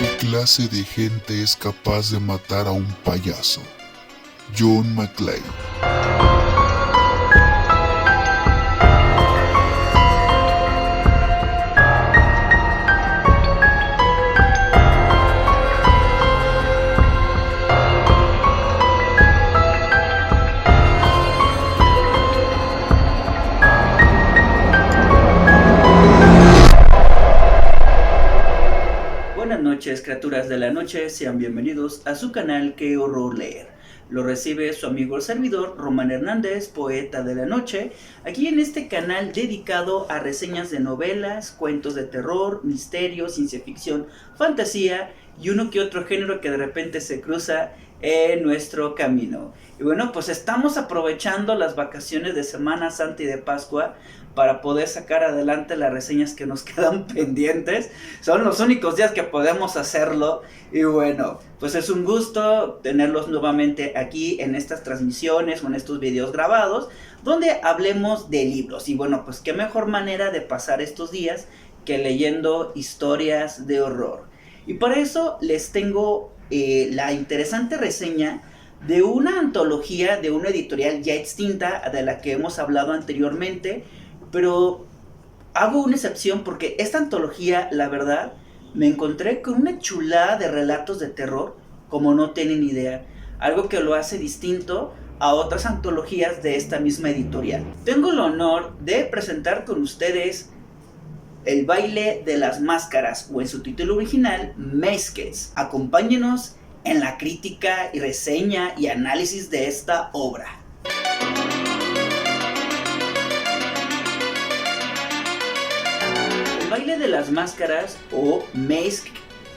¿Qué clase de gente es capaz de matar a un payaso? John McClane. Buenas noches, criaturas de la noche, sean bienvenidos a su canal Qué Horror Leer. Lo recibe su amigo el servidor Román Hernández, poeta de la noche, aquí en este canal dedicado a reseñas de novelas, cuentos de terror, misterio, ciencia ficción, fantasía y uno que otro género que de repente se cruza en nuestro camino. Y bueno, pues estamos aprovechando las vacaciones de Semana Santa y de Pascua para poder sacar adelante las reseñas que nos quedan pendientes. Son los únicos días que podemos hacerlo. Y bueno, pues es un gusto tenerlos nuevamente aquí en estas transmisiones o en estos videos grabados, donde hablemos de libros. Y bueno, pues qué mejor manera de pasar estos días que leyendo historias de horror. Y por eso les tengo la interesante reseña de una antología de una editorial ya extinta de la que hemos hablado anteriormente, pero hago una excepción porque esta antología, la verdad, me encontré con una chulada de relatos de terror como no tienen idea, algo que lo hace distinto a otras antologías de esta misma editorial. Tengo el honor de presentar con ustedes El baile de las máscaras, o en su título original, Maskets. Acompáñenos en la crítica y reseña y análisis de esta obra. El baile de las máscaras, o Mask,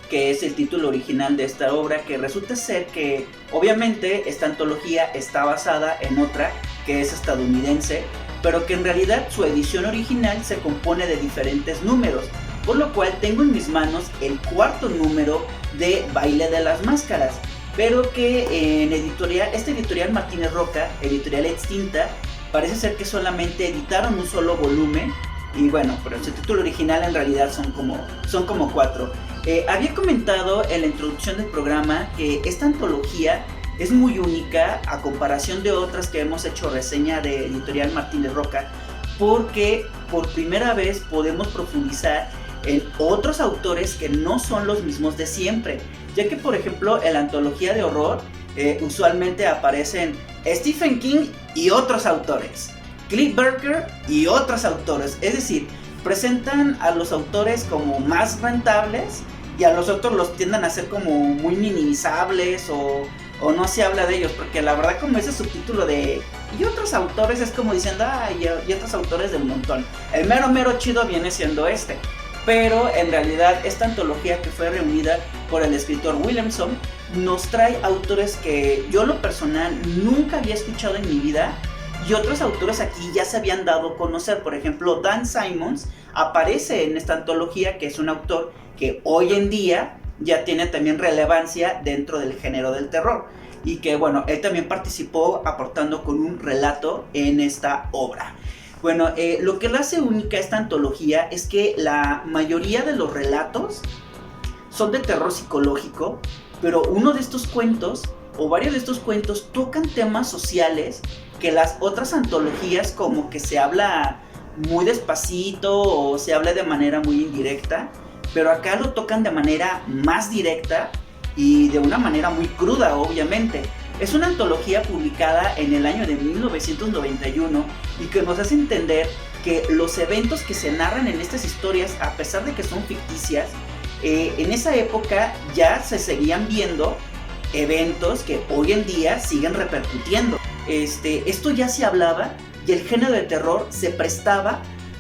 que es el título original de esta obra, que resulta ser que obviamente esta antología está basada en otra que es estadounidense, pero que en realidad su edición original se compone de diferentes números, por lo cual tengo en mis manos el cuarto número de Baile de las Máscaras, pero que en esta editorial Martínez Roca, editorial extinta, parece ser que solamente editaron un solo volumen, y bueno, pero su título original en realidad son como cuatro. Había comentado en la introducción del programa que esta antología es muy única a comparación de otras que hemos hecho reseña de editorial Martínez Roca, porque por primera vez podemos profundizar en otros autores que no son los mismos de siempre, ya que por ejemplo en la antología de horror usualmente aparecen Stephen King y otros autores, Clive Barker y otros autores, es decir, presentan a los autores como más rentables y a los otros los tienden a ser como muy minimizables o no se habla de ellos, porque la verdad como ese subtítulo de y otros autores es como diciendo y otros autores del montón, el mero chido viene siendo este, pero en realidad esta antología que fue reunida por el escritor Williamson nos trae autores que yo en lo personal nunca había escuchado en mi vida, y otros autores aquí ya se habían dado a conocer. Por ejemplo, Dan Simmons aparece en esta antología, que es un autor que hoy en día ya tiene también relevancia dentro del género del terror, y que bueno, él también participó aportando con un relato en esta obra. Bueno, lo que la hace única esta antología es que la mayoría de los relatos son de terror psicológico, pero uno de estos cuentos o varios de estos cuentos tocan temas sociales que las otras antologías como que se habla muy despacito o se habla de manera muy indirecta, pero acá lo tocan de manera más directa y de una manera muy cruda, obviamente. Es una antología publicada en el año de 1991 y que nos hace entender que los eventos que se narran en estas historias, a pesar de que son ficticias, en esa época ya se seguían viendo eventos que hoy en día siguen repercutiendo. Esto ya se hablaba y el género de terror se prestaba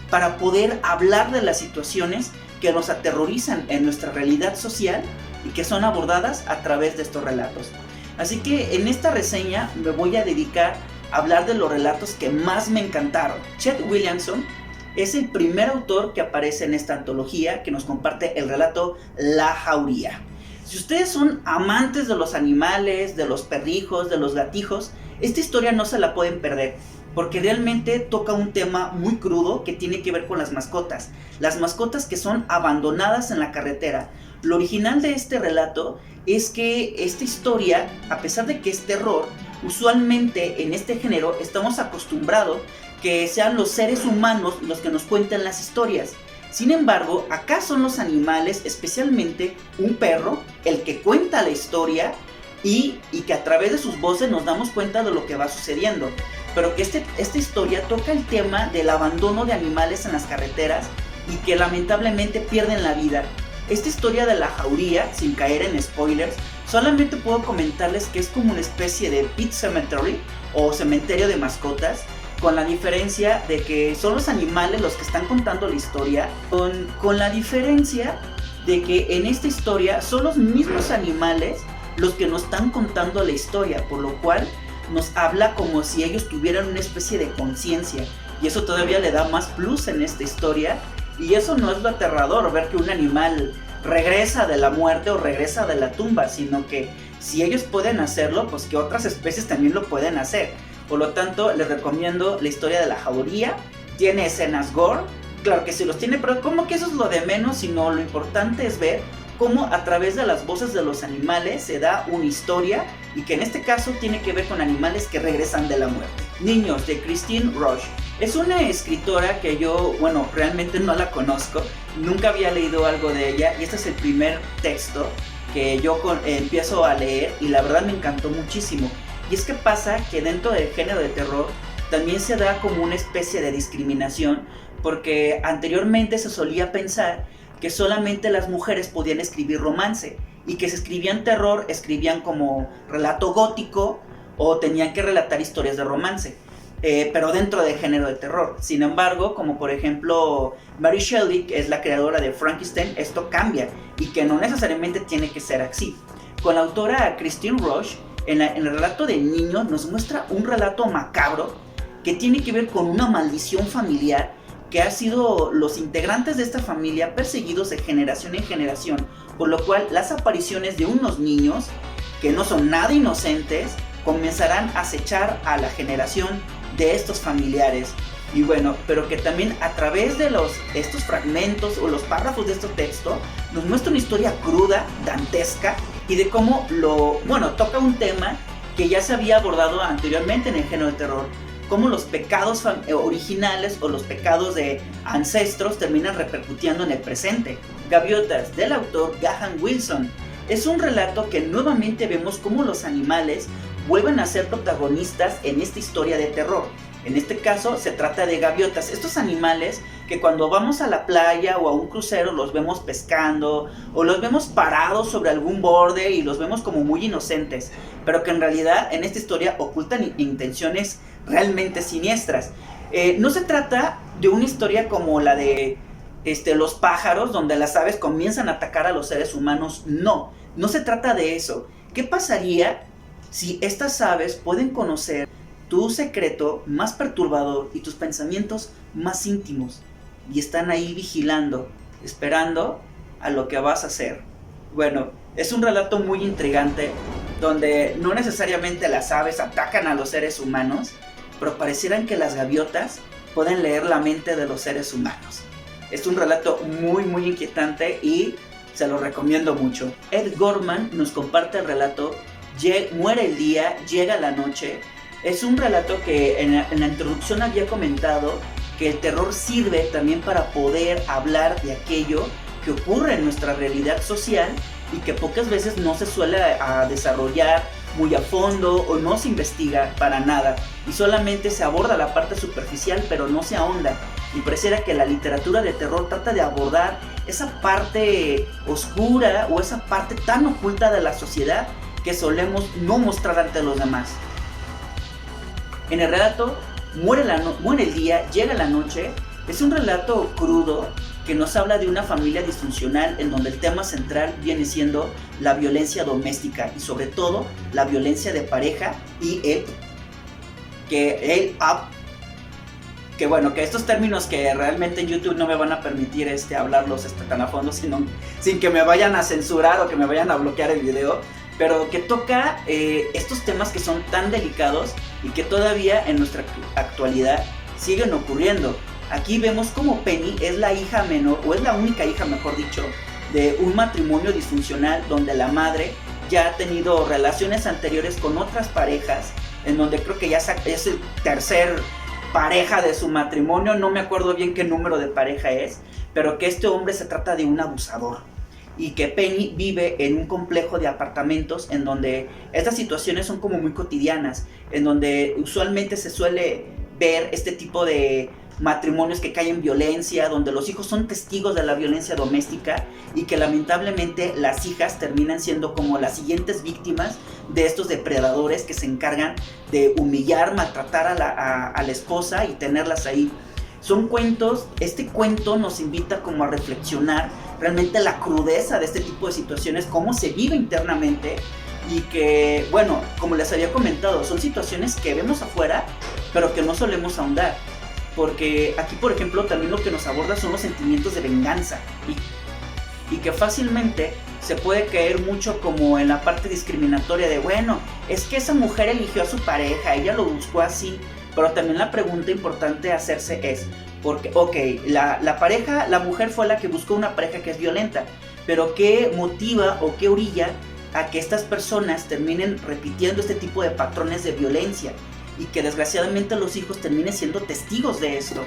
para poder hablar de las situaciones que nos aterrorizan en nuestra realidad social y que son abordadas a través de estos relatos. Así que en esta reseña me voy a dedicar a hablar de los relatos que más me encantaron. Chet Williamson es el primer autor que aparece en esta antología, que nos comparte el relato La Jauría. Si ustedes son amantes de los animales, de los perrijos, de los gatijos, esta historia no se la pueden perder, porque realmente toca un tema muy crudo que tiene que ver con las mascotas que son abandonadas en la carretera, Lo original de este relato es que esta historia, a pesar de que es terror, usualmente en este género estamos acostumbrados que sean los seres humanos los que nos cuentan las historias. Sin embargo, acá son los animales, especialmente un perro, el que cuenta la historia y que a través de sus voces nos damos cuenta de lo que va sucediendo. Pero que esta historia toca el tema del abandono de animales en las carreteras y que lamentablemente pierden la vida. Esta historia de la jauría, sin caer en spoilers, solamente puedo comentarles que es como una especie de Pet Cemetery o cementerio de mascotas, con la diferencia de que son los animales los que están contando la historia, con la diferencia de que en esta historia son los mismos animales los que nos están contando la historia, por lo cual nos habla como si ellos tuvieran una especie de conciencia, y eso todavía le da más plus en esta historia. Y eso no es lo aterrador, ver que un animal regresa de la muerte o regresa de la tumba, sino que si ellos pueden hacerlo, pues que otras especies también lo pueden hacer. Por lo tanto, les recomiendo la historia de la jauría. Tiene escenas gore, claro que sí los tiene, pero como que eso es lo de menos, sino lo importante es ver cómo a través de las voces de los animales se da una historia, y que en este caso tiene que ver con animales que regresan de la muerte. Niños, de Christine Roche. Es una escritora que yo, realmente no la conozco, nunca había leído algo de ella, y este es el primer texto que yo empiezo a leer, y la verdad me encantó muchísimo. Y es que pasa que dentro del género de terror también se da como una especie de discriminación, porque anteriormente se solía pensar que solamente las mujeres podían escribir romance, y que si escribían terror, escribían como relato gótico o tenían que relatar historias de romance, pero dentro del género de terror. Sin embargo, como por ejemplo Mary Shelley, que es la creadora de Frankenstein, esto cambia, y que no necesariamente tiene que ser así. Con la autora Christine Roche, en el relato de niño nos muestra un relato macabro que tiene que ver con una maldición familiar que ha sido los integrantes de esta familia perseguidos de generación en generación, por lo cual las apariciones de unos niños que no son nada inocentes comenzarán a acechar a la generación de estos familiares. Y pero que también a través de estos fragmentos o los párrafos de este texto nos muestra una historia cruda, dantesca, y de cómo toca un tema que ya se había abordado anteriormente en el género de terror, cómo los pecados originales o los pecados de ancestros terminan repercutiendo en el presente. Gaviotas, del autor Gahan Wilson. Es un relato que nuevamente vemos cómo los animales vuelven a ser protagonistas en esta historia de terror. En este caso se trata de gaviotas, estos animales que cuando vamos a la playa o a un crucero los vemos pescando, o los vemos parados sobre algún borde y los vemos como muy inocentes, pero que en realidad en esta historia ocultan intenciones realmente siniestras. No se trata de una historia como la de los pájaros, donde las aves comienzan a atacar a los seres humanos. No se trata de eso. ¿Qué pasaría si estas aves pueden conocer tu secreto más perturbador y tus pensamientos más íntimos, y están ahí vigilando, esperando a lo que vas a hacer? Es un relato muy intrigante, donde no necesariamente las aves atacan a los seres humanos, pero parecieran que las gaviotas pueden leer la mente de los seres humanos. Es un relato muy muy inquietante y se lo recomiendo mucho. Ed Gorman nos comparte el relato Muere el día, llega la noche. Es un relato que en la introducción había comentado que el terror sirve también para poder hablar de aquello que ocurre en nuestra realidad social y que pocas veces no se suele desarrollar muy a fondo o no se investiga para nada, y solamente se aborda la parte superficial pero no se ahonda. Y pareciera que la literatura de terror trata de abordar esa parte oscura o esa parte tan oculta de la sociedad que solemos no mostrar ante los demás. En el relato Muere el día, llega la noche, es un relato crudo que nos habla de una familia disfuncional en donde el tema central viene siendo la violencia doméstica y sobre todo la violencia de pareja y que estos términos que realmente en YouTube no me van a permitir hablarlos tan a fondo sin que me vayan a censurar o que me vayan a bloquear el video, pero que toca estos temas que son tan delicados y que todavía en nuestra actualidad siguen ocurriendo. Aquí vemos como Penny es la hija menor, o es la única hija, mejor dicho, de un matrimonio disfuncional donde la madre ya ha tenido relaciones anteriores con otras parejas, en donde creo que ya es el tercer pareja de su matrimonio, no me acuerdo bien qué número de pareja es, pero que este hombre se trata de un abusador y que Penny vive en un complejo de apartamentos en donde estas situaciones son como muy cotidianas, en donde usualmente se suele ver este tipo de matrimonios que caen en violencia, donde los hijos son testigos de la violencia doméstica y que lamentablemente las hijas terminan siendo como las siguientes víctimas de estos depredadores que se encargan de humillar, maltratar a la esposa y tenerlas ahí. Son cuentos, este cuento nos invita como a reflexionar realmente la crudeza de este tipo de situaciones, cómo se vive internamente y que, bueno, como les había comentado, son situaciones que vemos afuera, pero que no solemos ahondar. Porque aquí, por ejemplo, también lo que nos aborda son los sentimientos de venganza y que fácilmente se puede caer mucho como en la parte discriminatoria de, bueno, es que esa mujer eligió a su pareja, ella lo buscó así. Pero también la pregunta importante a hacerse es, porque, ok, la mujer fue la que buscó una pareja que es violenta, pero ¿qué motiva o qué orilla a que estas personas terminen repitiendo este tipo de patrones de violencia? Y que desgraciadamente los hijos terminen siendo testigos de esto.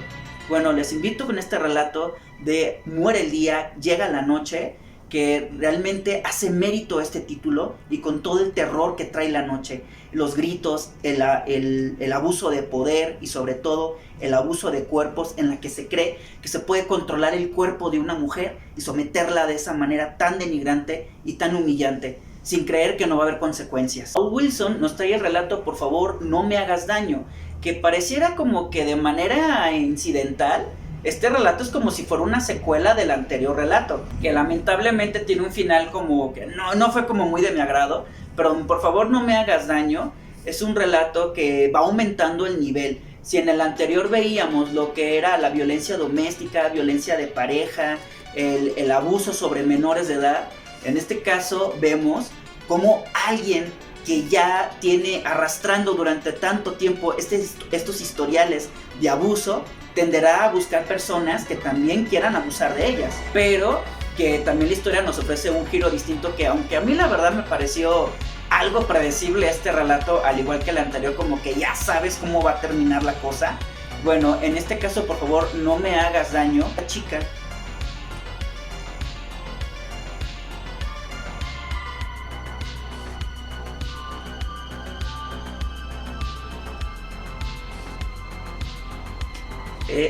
Bueno, les invito con este relato de Muere el día, llega la noche, que realmente hace mérito a este título y con todo el terror que trae la noche, los gritos, el abuso de poder y sobre todo el abuso de cuerpos en la que se cree que se puede controlar el cuerpo de una mujer y someterla de esa manera tan denigrante y tan humillante, sin creer que no va a haber consecuencias. Paul Wilson nos trae el relato Por favor, no me hagas daño, que pareciera como que de manera incidental, este relato es como si fuera una secuela del anterior relato, que lamentablemente tiene un final como que no fue como muy de mi agrado, pero Por favor, no me hagas daño es un relato que va aumentando el nivel. Si en el anterior veíamos lo que era la violencia doméstica, violencia de pareja, el abuso sobre menores de edad, en este caso vemos como alguien que ya tiene arrastrando durante tanto tiempo estos historiales de abuso, tenderá a buscar personas que también quieran abusar de ellas, pero que también la historia nos ofrece un giro distinto que, aunque a mí la verdad me pareció algo predecible este relato, al igual que el anterior, como que ya sabes cómo va a terminar la cosa. Bueno, en este caso, Por favor, no me hagas daño. La chica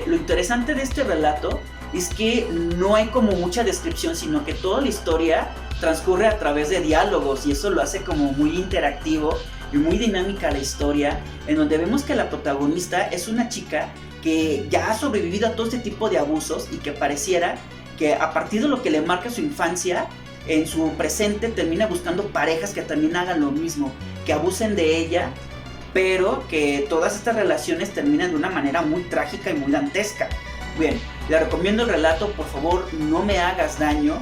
lo interesante de este relato es que no hay como mucha descripción, sino que toda la historia transcurre a través de diálogos y eso lo hace como muy interactivo y muy dinámica la historia, en donde vemos que la protagonista es una chica que ya ha sobrevivido a todo este tipo de abusos y que pareciera que a partir de lo que le marca su infancia, en su presente termina buscando parejas que también hagan lo mismo, que abusen de ella, pero que todas estas relaciones terminan de una manera muy trágica y muy dantesca. Bien, le recomiendo el relato Por favor, no me hagas daño,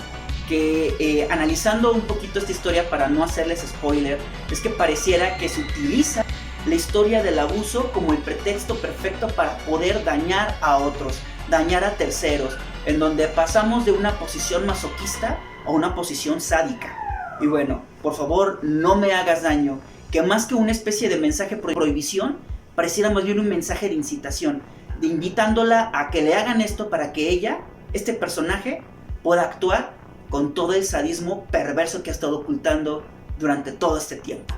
que analizando un poquito esta historia para no hacerles spoiler, es que pareciera que se utiliza la historia del abuso como el pretexto perfecto para poder dañar a otros, dañar a terceros, en donde pasamos de una posición masoquista a una posición sádica. Y bueno, por favor, no me hagas daño, que más que una especie de mensaje de prohibición, pareciera más bien un mensaje de incitación, de invitándola a que le hagan esto para que ella, este personaje, pueda actuar con todo el sadismo perverso que ha estado ocultando durante todo este tiempo.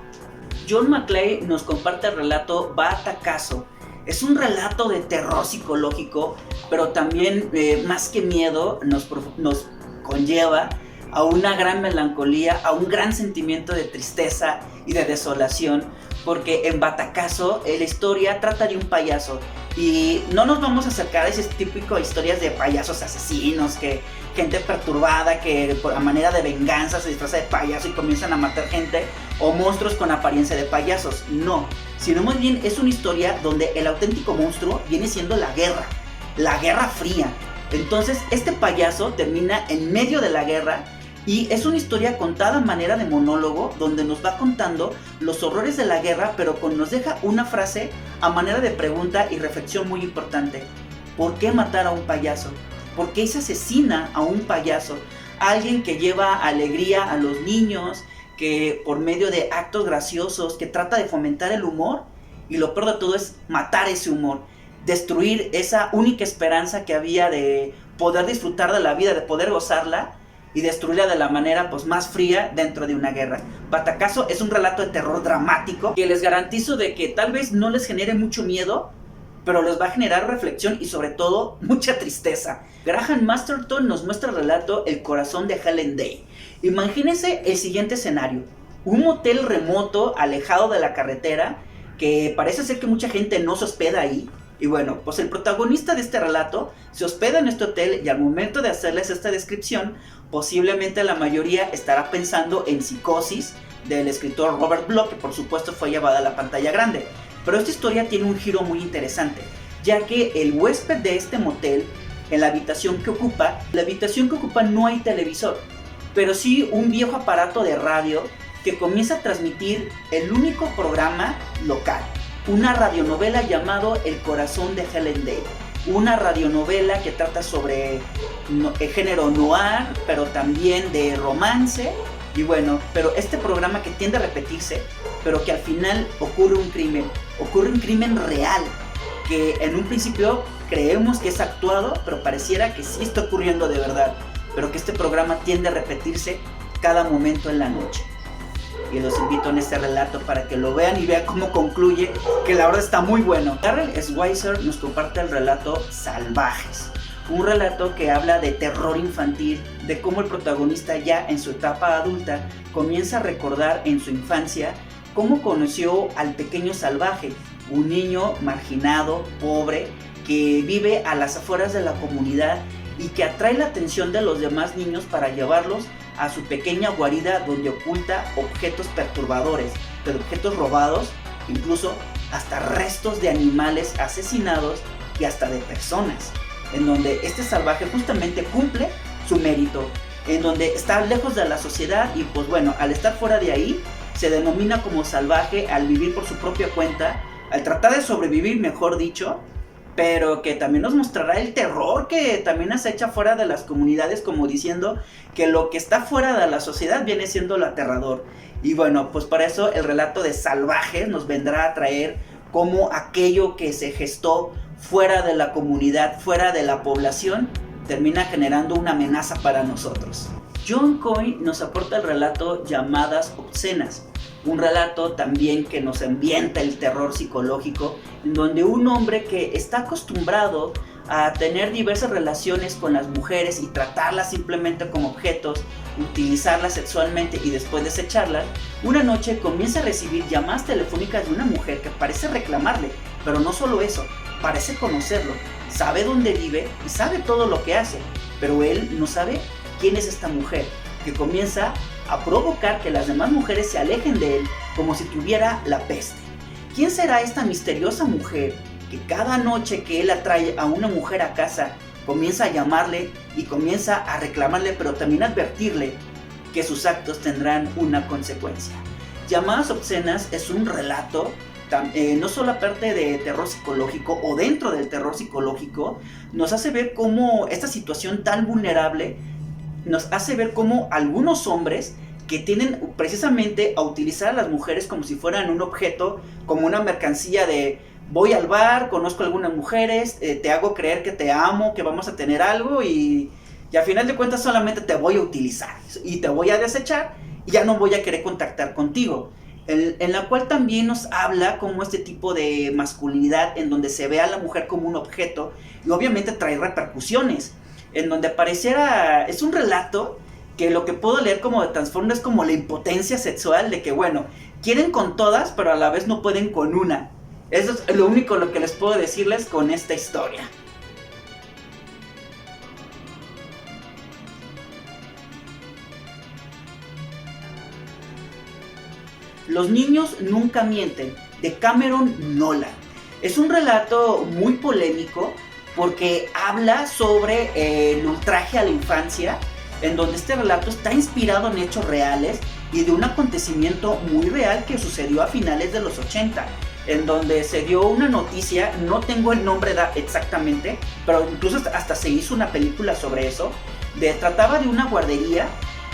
John McClay nos comparte el relato Batacazo. Es un relato de terror psicológico, pero también más que miedo nos conlleva a una gran melancolía, a un gran sentimiento de tristeza y de desolación, porque en Batacazo la historia trata de un payaso y no nos vamos a acercar a ese típico historias de payasos asesinos, que gente perturbada que a manera de venganza se disfraza de payaso y comienzan a matar gente, o monstruos con apariencia de payasos. No, sino más bien es una historia donde el auténtico monstruo viene siendo la Guerra Fría. Entonces este payaso termina en medio de la guerra y es una historia contada a manera de monólogo, donde nos va contando los horrores de la guerra, pero nos deja una frase a manera de pregunta y reflexión muy importante. ¿Por qué matar a un payaso? ¿Por qué se asesina a un payaso? alguien que lleva alegría a los niños, que por medio de actos graciosos, que trata de fomentar el humor, y lo peor de todo es matar ese humor, destruir esa única esperanza que había de poder disfrutar de la vida, de poder gozarla, y destruirla de la manera pues más fría dentro de una guerra. Batacazo es un relato de terror dramático que les garantizo de que tal vez no les genere mucho miedo, pero les va a generar reflexión y sobre todo mucha tristeza. Graham Masterton nos muestra el relato El corazón de Helen Day. Imagínense el siguiente escenario: un motel remoto, alejado de la carretera, que parece ser que mucha gente no se hospeda ahí. Y bueno, pues el protagonista de este relato se hospeda en este hotel, y al momento de hacerles esta descripción, posiblemente la mayoría estará pensando en Psicosis del escritor Robert Bloch, que por supuesto fue llevada a la pantalla grande. Pero esta historia tiene un giro muy interesante, ya que el huésped de este motel, en la habitación que ocupa no hay televisor, pero sí un viejo aparato de radio que comienza a transmitir el único programa local, una radionovela llamado El corazón de Helen Day. Una radionovela que trata sobre el género noir, pero también de romance. Y bueno, pero este programa que tiende a repetirse, pero que al final ocurre un crimen real, que en un principio creemos que es actuado, pero pareciera que sí está ocurriendo de verdad, pero que este programa tiende a repetirse cada momento en la noche. Y los invito en este relato para que lo vean y vean cómo concluye, que la verdad está muy bueno. Darrell Schweitzer nos comparte el relato Salvajes, un relato que habla de terror infantil, de cómo el protagonista ya en su etapa adulta comienza a recordar en su infancia cómo conoció al pequeño salvaje, un niño marginado, pobre, que vive a las afueras de la comunidad y que atrae la atención de los demás niños para llevarlos a su pequeña guarida, donde oculta objetos perturbadores, pero objetos robados, incluso hasta restos de animales asesinados y hasta de personas, en donde este salvaje justamente cumple su mérito, en donde está lejos de la sociedad y pues bueno, al estar fuera de ahí, se denomina como salvaje al vivir por su propia cuenta, al tratar de sobrevivir, mejor dicho, pero que también nos mostrará el terror que también acecha fuera de las comunidades, como diciendo que lo que está fuera de la sociedad viene siendo lo aterrador. Y bueno, pues para eso el relato de Salvajes nos vendrá a traer cómo aquello que se gestó fuera de la comunidad, fuera de la población, termina generando una amenaza para nosotros. John Coy nos aporta el relato Llamadas obscenas, un relato también que nos ambienta el terror psicológico, en donde un hombre que está acostumbrado a tener diversas relaciones con las mujeres y tratarlas simplemente como objetos, utilizarlas sexualmente y después desecharlas, una noche comienza a recibir llamadas telefónicas de una mujer que parece reclamarle, pero no solo eso, parece conocerlo, sabe dónde vive y sabe todo lo que hace, pero él no sabe quién es esta mujer, que comienza a provocar que las demás mujeres se alejen de él como si tuviera la peste. ¿Quién será esta misteriosa mujer que cada noche que él atrae a una mujer a casa comienza a llamarle y comienza a reclamarle, pero también a advertirle que sus actos tendrán una consecuencia? Llamadas obscenas es un relato no solo aparte de terror psicológico o dentro del terror psicológico, nos hace ver cómo esta situación tan vulnerable nos hace ver cómo algunos hombres que tienden precisamente a utilizar a las mujeres como si fueran un objeto, como una mercancía de voy al bar, conozco a algunas mujeres, te hago creer que te amo, que vamos a tener algo y a final de cuentas solamente te voy a utilizar y te voy a desechar y ya no voy a querer contactar contigo. En la cual también nos habla como este tipo de masculinidad en donde se ve a la mujer como un objeto y obviamente trae repercusiones, en donde pareciera, es un relato que lo que puedo leer como de trasfondo es como la impotencia sexual de que bueno, quieren con todas pero a la vez no pueden con una. Eso es lo único lo que les puedo decirles con esta historia. Los niños nunca mienten, de Cameron Nolan. Es un relato muy polémico porque habla sobre el ultraje a la infancia, en donde este relato está inspirado en hechos reales y de un acontecimiento muy real que sucedió a finales de los 80, en donde se dio una noticia, no tengo el nombre exactamente, pero incluso hasta se hizo una película sobre eso, Trataba de una guardería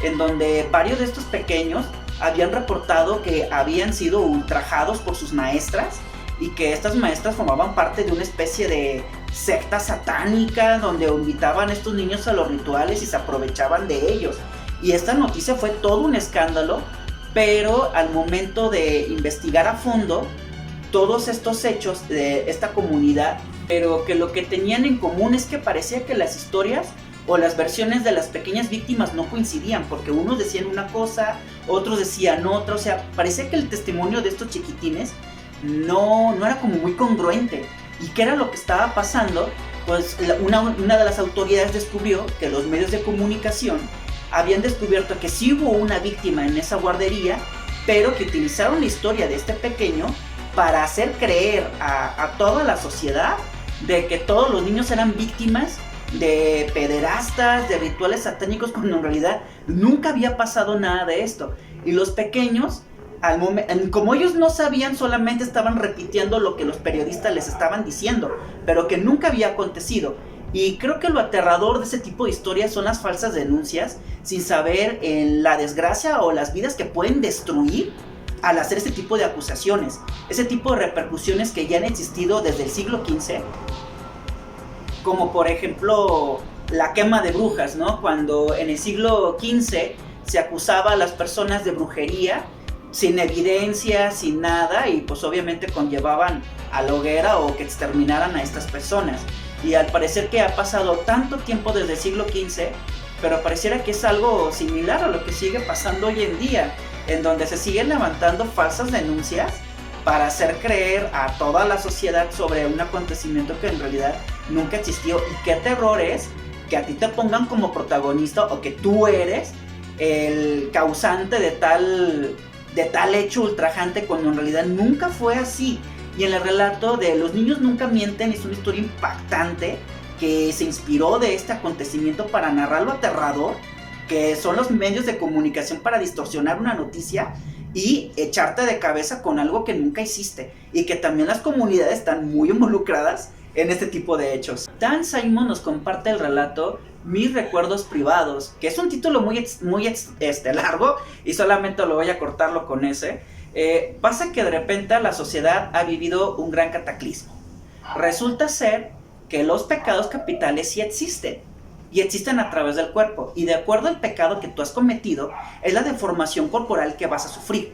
en donde varios de estos pequeños habían reportado que habían sido ultrajados por sus maestras y que estas maestras formaban parte de una especie de secta satánica donde invitaban a estos niños a los rituales y se aprovechaban de ellos. Y esta noticia fue todo un escándalo, pero al momento de investigar a fondo todos estos hechos de esta comunidad, pero que lo que tenían en común es que parecía que las historias o las versiones de las pequeñas víctimas no coincidían, porque unos decían una cosa, otros decían otra, o sea, parecía que el testimonio de estos chiquitines no era como muy congruente. ¿Y qué era lo que estaba pasando? Pues una de las autoridades descubrió que los medios de comunicación habían descubierto que sí hubo una víctima en esa guardería, pero que utilizaron la historia de este pequeño para hacer creer a toda la sociedad de que todos los niños eran víctimas de pederastas, de rituales satánicos, cuando en realidad nunca había pasado nada de esto. Y los pequeños, como ellos no sabían, solamente estaban repitiendo lo que los periodistas les estaban diciendo, pero que nunca había acontecido. Y creo que lo aterrador de ese tipo de historias son las falsas denuncias, sin saber la desgracia o las vidas que pueden destruir al hacer ese tipo de acusaciones, ese tipo de repercusiones que ya han existido desde el siglo XV, como por ejemplo la quema de brujas, ¿no? Cuando en el siglo XV se acusaba a las personas de brujería sin evidencia, sin nada, y pues obviamente conllevaban a la hoguera o que exterminaran a estas personas. Y al parecer que ha pasado tanto tiempo desde el siglo XV, pero pareciera que es algo similar a lo que sigue pasando hoy en día, en donde se siguen levantando falsas denuncias para hacer creer a toda la sociedad sobre un acontecimiento que en realidad nunca existió. Y qué terror es que a ti te pongan como protagonista o que tú eres el causante de tal hecho ultrajante, cuando en realidad nunca fue así. Y en el relato de Los niños nunca mienten es una historia impactante que se inspiró de este acontecimiento para narrar lo aterrador que son los medios de comunicación para distorsionar una noticia y echarte de cabeza con algo que nunca hiciste, y que también las comunidades están muy involucradas en este tipo de hechos. Dan Simon nos comparte el relato Mis recuerdos privados, que es un título muy largo y solamente lo voy a cortarlo con ese. Pasa que de repente la sociedad ha vivido un gran cataclismo. Resulta ser que los pecados capitales sí existen, y existen a través del cuerpo, y de acuerdo al pecado que tú has cometido es la deformación corporal que vas a sufrir.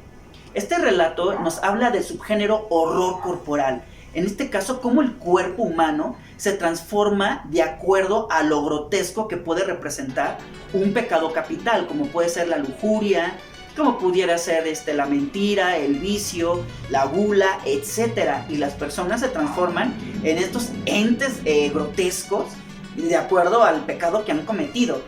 Este relato nos habla del subgénero horror corporal, en este caso cómo el cuerpo humano se transforma de acuerdo a lo grotesco que puede representar un pecado capital, como puede ser la lujuria, como pudiera ser la mentira, el vicio, la gula, etc. Y las personas se transforman en estos entes grotescos de acuerdo al pecado que han cometido.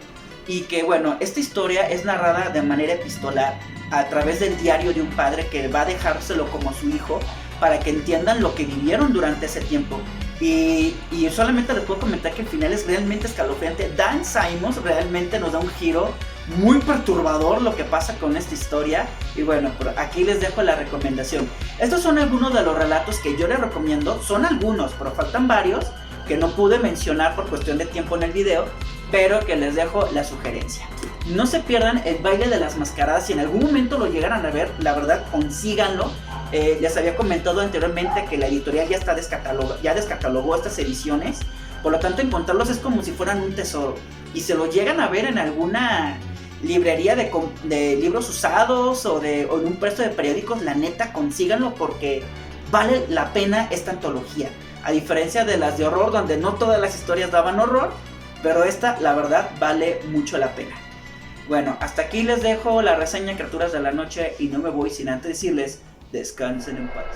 Y que bueno, esta historia es narrada de manera epistolar a través del diario de un padre que va a dejárselo como a su hijo para que entiendan lo que vivieron durante ese tiempo. Y solamente les puedo comentar que el final es realmente escalofriante. Dan Simons realmente nos da un giro muy perturbador lo que pasa con esta historia. Y bueno, aquí les dejo la recomendación. Estos son algunos de los relatos que yo les recomiendo. Son algunos, pero faltan varios que no pude mencionar por cuestión de tiempo en el video, pero que les dejo la sugerencia. No se pierdan el baile de las mascaradas. Si en algún momento lo llegaran a ver, la verdad consíganlo. Les había comentado anteriormente que la editorial ya descatalogó estas ediciones, por lo tanto encontrarlos es como si fueran un tesoro. Y se lo llegan a ver en alguna librería de libros usados o en un puesto de periódicos, la neta consíganlo porque vale la pena esta antología. A diferencia de las de horror, donde no todas las historias daban horror, pero esta, la verdad, vale mucho la pena. Bueno, hasta aquí les dejo la reseña Criaturas de la Noche y no me voy sin antes decirles, descansen en paz.